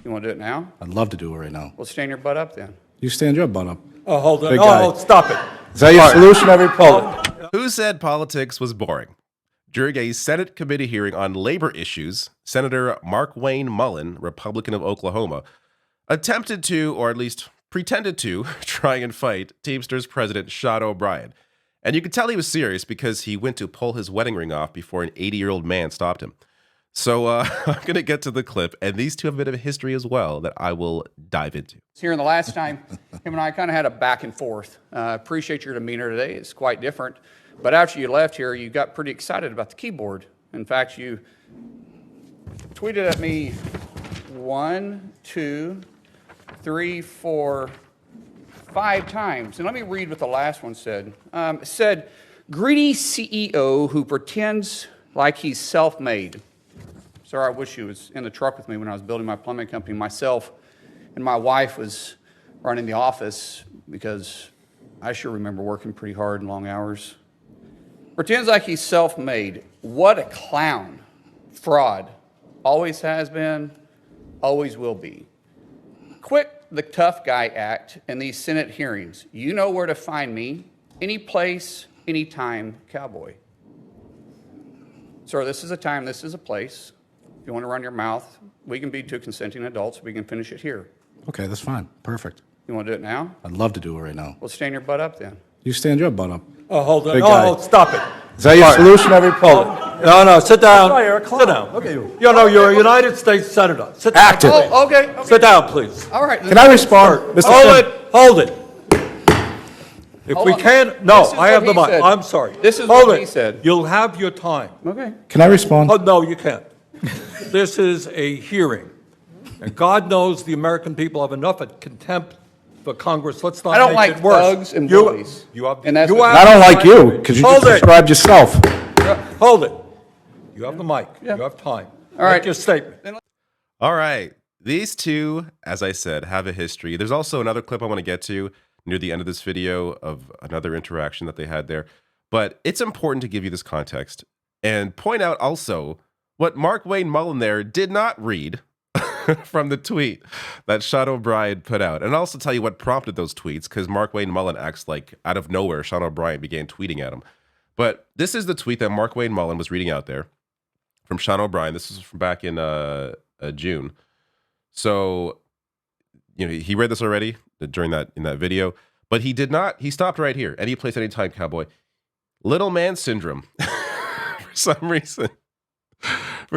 You want to do it now? I'd love to do it right now. Well, stand your butt up then. You stand your butt up. Oh, hold on. Big Oh, guy. stop it. Is that your solution every poll? Who said politics was boring? During a Senate committee hearing on labor issues, Senator Markwayne Mullin, Republican of Oklahoma, attempted to, or at least pretended to, try and fight Teamsters President Sean O'Brien. And you could tell he was serious because he went to pull his wedding ring off before an 80-year-old man stopped him. So I'm going to get to the clip, and these two have a bit of a history as well that I will dive into. Here in the last time, him and I kind of had a back and forth. Appreciate your demeanor today. It's quite different. But after you left here, you got pretty excited about the keyboard. In fact, you tweeted at me 1, 2, 3, 4, 5 times. And let me read what the last one said. It said, greedy CEO who pretends like he's self-made. Sir, I wish you was in the truck with me when I was building my plumbing company. Myself and my wife was running the office because I sure remember working pretty hard and long hours. Pretends like he's self-made. What a clown. Fraud. Always has been, always will be. Quit the tough guy act in these Senate hearings. You know where to find me. Any place, anytime, cowboy. Sir, this is a time, this is a place. If you want to run your mouth, we can be two consenting adults. We can finish it here. Okay, that's fine. Perfect. You want to do it now? I'd love to do it right now. Well, stand your butt up then. You stand your butt up. Oh, hold on. Big guy. Oh, stop it. Is that your solution every poll? No, sit down. Sorry, you're a clown. Sit down. Look at you. You know, you're a United States Senator. Sit down. Active. Oh, okay. Sit down, please. All right. Can I respond? Mr. Hold it. If Hold we on. can, no, This is I have what the he mic. said. I'm sorry. This is Hold what it. he said. You'll have your time. Okay. Can I respond? Oh, no, you can't. This is a hearing. And God knows the American people have enough of contempt for Congress. Let's not I don't make like it worse. thugs and bullies. And that's what- I don't like you because you Hold just it. described yourself. Hold it. You have the mic. Yeah. You have time. All right. Make your statement. All right. These two, as I said, have a history. There's also another clip I want to get to near the end of this video of another interaction that they had there. But it's important to give you this context and point out also what Markwayne Mullin there did not read from the tweet that Sean O'Brien put out. And also tell you what prompted those tweets, because Markwayne Mullin acts like out of nowhere Sean O'Brien began tweeting at him. But this is the tweet that Markwayne Mullin was reading out there from Sean O'Brien. This is from back in June. So, you know, he read this already during that in that video, but he did not. He stopped right here. Any place, anytime, cowboy. Little man syndrome. For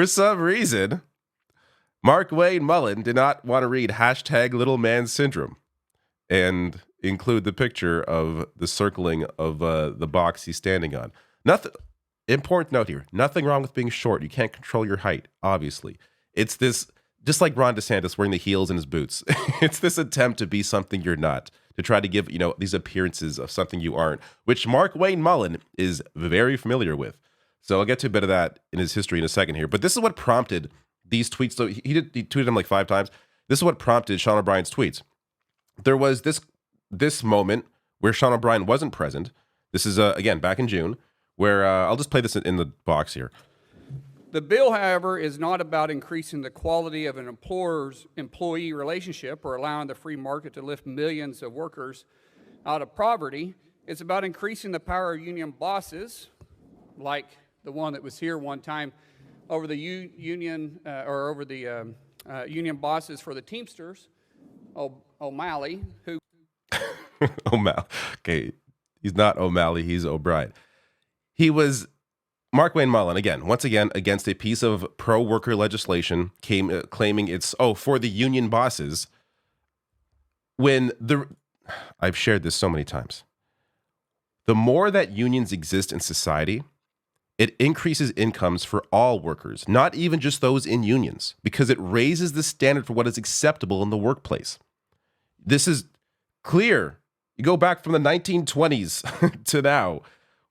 some reason, Markwayne Mullin did not want to read hashtag little man syndrome and include the picture of the circling of the box he's standing on. Nothing. Important note here. Nothing wrong with being short. You can't control your height, obviously. It's this, just like Ron DeSantis wearing the heels in his boots. It's this attempt to be something you're not, to try to give, you know, these appearances of something you aren't, which Markwayne Mullin is very familiar with. So I'll get to a bit of that in his history in a second here. But this is what prompted these tweets. So he tweeted them like 5 times. This is what prompted Sean O'Brien's tweets. There was this moment where Sean O'Brien wasn't present. This is, again, back in June, where I'll just play this in the box here. The bill, however, is not about increasing the quality of an employee relationship or allowing the free market to lift millions of workers out of poverty. It's about increasing the power of union bosses, like the one that was here one time, over the union bosses for the Teamsters, O'Malley, who O'Malley. Okay, he's not O'Malley, he's O'Brien. He was Markwayne Mullin, once again, against a piece of pro-worker legislation claiming it's, for the union bosses. I've shared this so many times. The more that unions exist in society, it increases incomes for all workers, not even just those in unions, because it raises the standard for what is acceptable in the workplace. This is clear. You go back from the 1920s to now,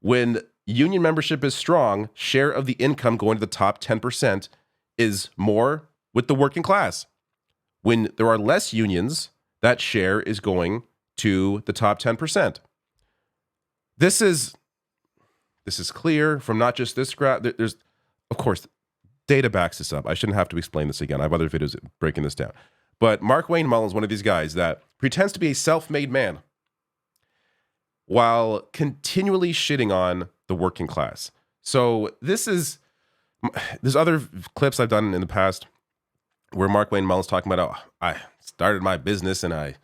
when union membership is strong, share of the income going to the top 10% is more with the working class. When there are less unions, that share is going to the top 10%. This is clear from not just this graph. There's, of course, data backs this up. I shouldn't have to explain this again. I have other videos breaking this down. But Markwayne Mullin is one of these guys that pretends to be a self-made man while continually shitting on the working class. So there's other clips I've done in the past where Markwayne Mullin's talking about, oh, I started my business and I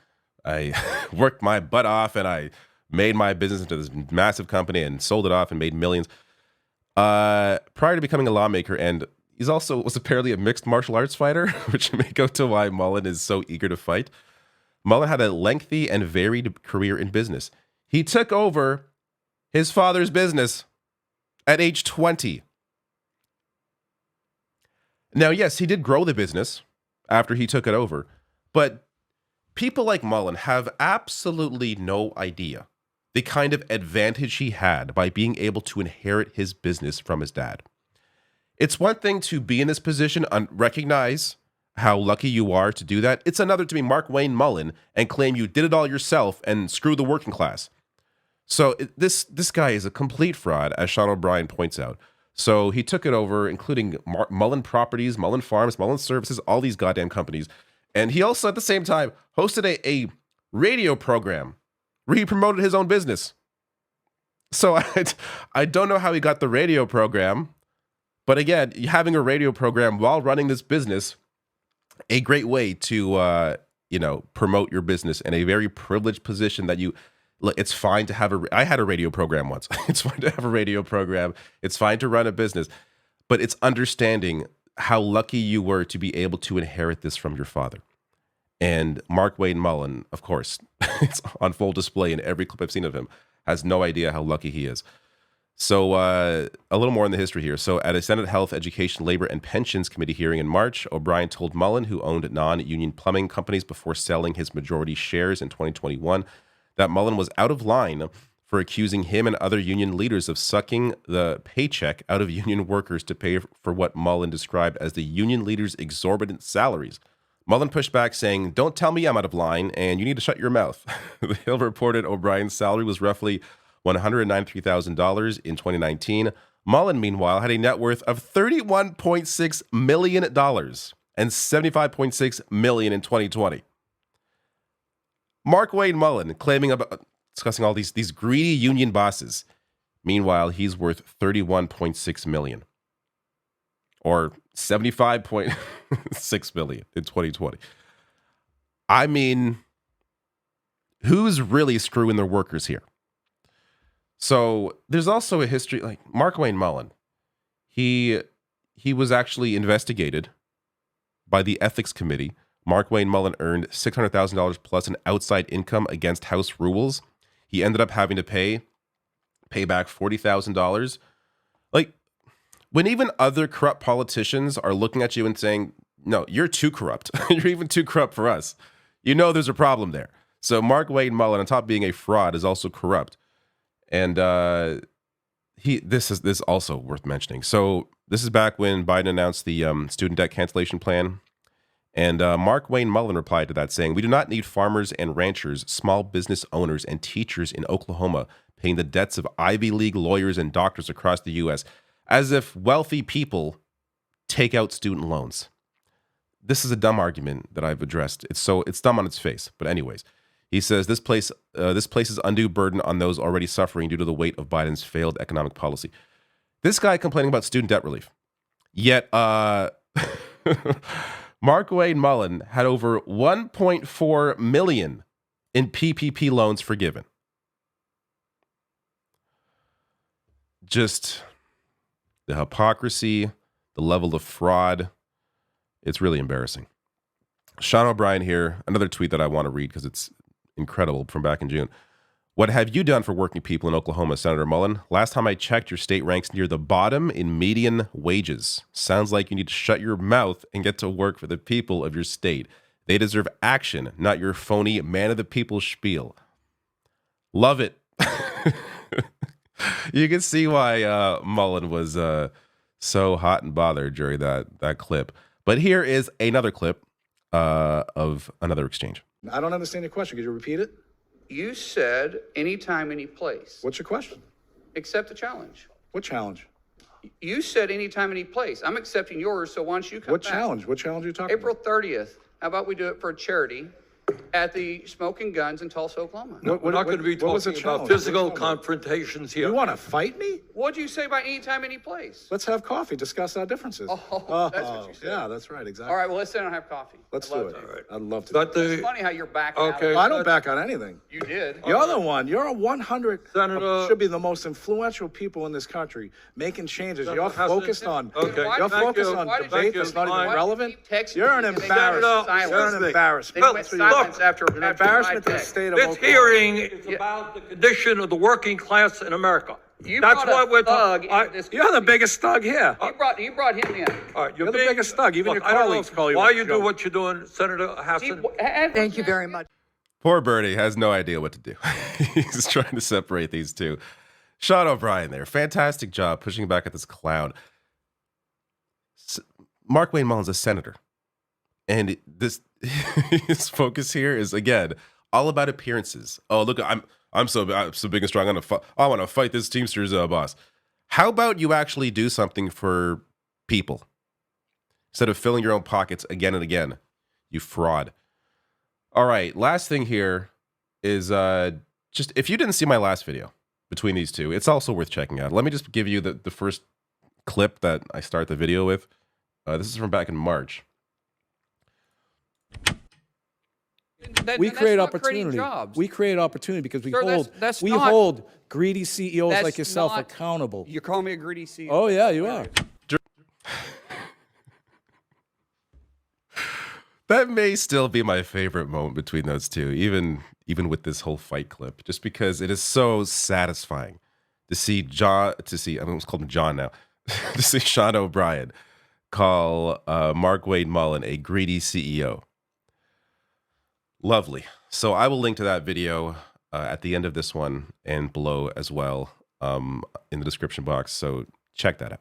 worked my butt off and I made my business into this massive company and sold it off and made millions. Prior to becoming a lawmaker, and he's also was apparently a mixed martial arts fighter, which may go to why Mullin is so eager to fight. Mullin had a lengthy and varied career in business. He took over his father's business at age 20. Now, yes, he did grow the business after he took it over, but people like Mullin have absolutely no idea the kind of advantage he had by being able to inherit his business from his dad. It's one thing to be in this position and recognize how lucky you are to do that. It's another to be Markwayne Mullin and claim you did it all yourself and screw the working class. So this guy is a complete fraud, as Sean O'Brien points out. So he took it over, including Mullin Properties, Mullin Farms, Mullin Services, all these goddamn companies. And he also, at the same time, hosted a radio program where he promoted his own business. So I don't know how he got the radio program. But again, having a radio program while running this business, a great way to, promote your business in a very privileged position that it's fine to have I had a radio program once. It's fine to have a radio program. It's fine to run a business, but it's understanding how lucky you were to be able to inherit this from your father. And Markwayne Mullin, of course, it's on full display in every clip I've seen of him, has no idea how lucky he is. So a little more in the history here. So at a Senate Health, Education, Labor, and Pensions Committee hearing in March, O'Brien told Mullin, who owned non-union plumbing companies before selling his majority shares in 2021, that Mullin was out of line for accusing him and other union leaders of sucking the paycheck out of union workers to pay for what Mullin described as the union leaders' exorbitant salaries. Mullin pushed back, saying, "Don't tell me I'm out of line, and you need to shut your mouth." The Hill reported O'Brien's salary was roughly $193,000 in 2019. Mullin, meanwhile, had a net worth of $31.6 million and $75.6 million in 2020. Markwayne Mullin discussing all these greedy union bosses. Meanwhile, he's worth $31.6 million or $75.6 million in 2020. I mean, who's really screwing their workers here? So there's also a history, like Markwayne Mullin. He was actually investigated by the ethics committee. Markwayne Mullin earned $600,000 plus an outside income against house rules. He ended up having to pay back $40,000. Like, when even other corrupt politicians are looking at you and saying, no, you're too corrupt. You're even too corrupt for us. You know there's a problem there. So Markwayne Mullin, on top of being a fraud, is also corrupt. And this is also worth mentioning. So this is back when Biden announced the student debt cancellation plan. And Markwayne Mullin replied to that saying, "We do not need farmers and ranchers, small business owners, and teachers in Oklahoma paying the debts of Ivy League lawyers and doctors across the U.S. as if wealthy people take out student loans." This is a dumb argument that I've addressed. It's dumb on its face. But anyways, he says this places undue burden on those already suffering due to the weight of Biden's failed economic policy. This guy complaining about student debt relief. Yet, Markwayne Mullin had over $1.4 million in PPP loans forgiven. Just the hypocrisy, the level of fraud. It's really embarrassing. Sean O'Brien here, another tweet that I want to read because it's incredible, from back in June. "What have you done for working people in Oklahoma, Senator Mullin? Last time I checked, your state ranks near the bottom in median wages. Sounds like you need to shut your mouth and get to work for the people of your state. They deserve action, not your phony man of the people spiel." Love it. You can see why Mullin was so hot and bothered during that clip. But here is another clip of another exchange. I don't understand your question. Could you repeat it? You said anytime, any place. What's your question? Accept the challenge. What challenge? You said anytime, any place. I'm accepting yours, so why don't you come What back? challenge? What challenge are you talking April about? 30th. How about we do it for a charity at the Smoking Guns in Tulsa, Oklahoma? We're not going to be what was the talking about challenge? physical What's wrong? confrontations here. You want to fight me? What'd you say about anytime, any place? Let's have coffee, discuss our differences. Oh, that's what you said. Yeah, that's right, exactly. All right, well, let's sit down and have coffee. Let's I'd do love it. to. I'd love to. But It's funny how you're backing out. Okay. of it. I don't back on anything. You did. You're the one. You're a 100. Senator- Should be the most influential people in this country making changes. Senator You're Hassan- focused on. Okay. Why You're did you- focused you. on why did you- debate that's not why even did you relevant. keep texting You're an me and then embarrassment. silence? You're an embarrassment. Then you went silence after An embarrassment to the text. state of This Oklahoma. hearing is about the condition of the working class in America. You That's brought what a we're thug talking. into this You're the biggest thug here. You brought him in. All right, You're the biggest thug. Even your I don't know colleagues call you why a you do joke. what you're doing, Senator Hassan. Thank you very much. Poor Bernie has no idea what to do. He's trying to separate these two. Sean O'Brien there. Fantastic job pushing back at this clown. Markwayne Mullin's a senator. And this his focus here is, again, all about appearances. Oh, look, I'm so big and strong. I want to fight this Teamsters boss. How about you actually do something for people instead of filling your own pockets again and again? You fraud. All right, last thing here is just if you didn't see my last video between these two, it's also worth checking out. Let me just give you the first clip that I start the video with. This is from back in March. We That's create not creating opportunity. jobs. We create opportunity because we Sir, that's we not- hold greedy CEOs That's like yourself not- accountable. You're calling me a greedy CEO. Oh yeah, you are. That may still be my favorite moment between those two, even with this whole fight clip, just because it is so satisfying to see I almost called him John now, to see Sean O'Brien call Markwayne Mullin a greedy CEO. Lovely. So I will link to that video at the end of this one and below as well in the description box. So check that out.